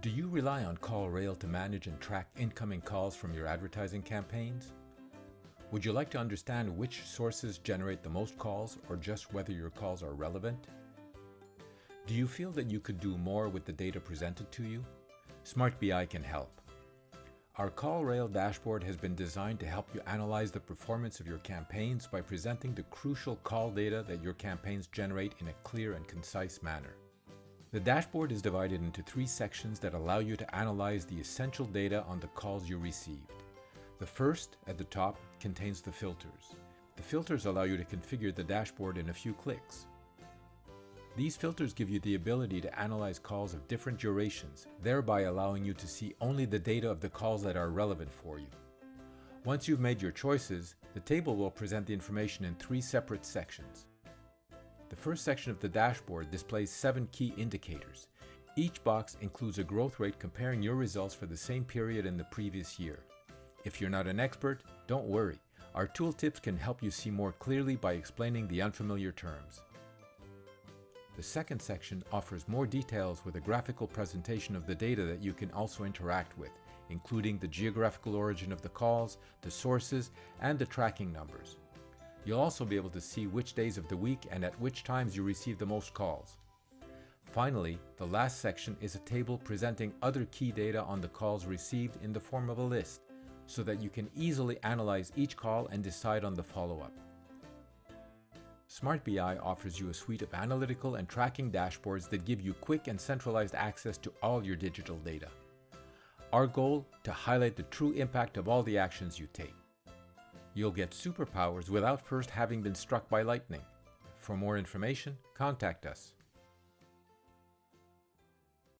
Do you rely on Callrail to manage and track incoming calls from your advertising campaigns? Would you like to understand which sources generate the most calls or just whether your calls are relevant? Do you feel that you could do more with the data presented to you? SmartBi can help. Our Callrail Dashboard has been designed to help you analyze the performance of your campaigns by presenting the crucial call data that your campaigns generate in a clear and concise manner. The dashboard is divided into 3 sections that allow you to analyze the essential data on the calls you received. The first, at the top, contains the filters. The filters allow you to configure the dashboard in a few clicks. These filters give you the ability to analyze calls of different durations, thereby allowing you to see only the data of the calls that are relevant for you. Once you've made your choices, the table will present the information in 3 separate sections. The first section of the dashboard displays 7 key indicators. Each box includes a growth rate comparing your results for the same period in the previous year. If you're not an expert, don't worry. Our tooltips can help you see more clearly by explaining the unfamiliar terms. The second section offers more details with a graphical presentation of the data that you can also interact with, including the geographical origin of the calls, the sources, and the tracking numbers. You'll also be able to see which days of the week and at which times you receive the most calls. Finally, the last section is a table presenting other key data on the calls received in the form of a list, so that you can easily analyze each call and decide on the follow-up. SmartBi offers you a suite of analytical and tracking dashboards that give you quick and centralized access to all your digital data. Our goal, to highlight the true impact of all the actions you take. You'll get superpowers without first having been struck by lightning. For more information, contact us.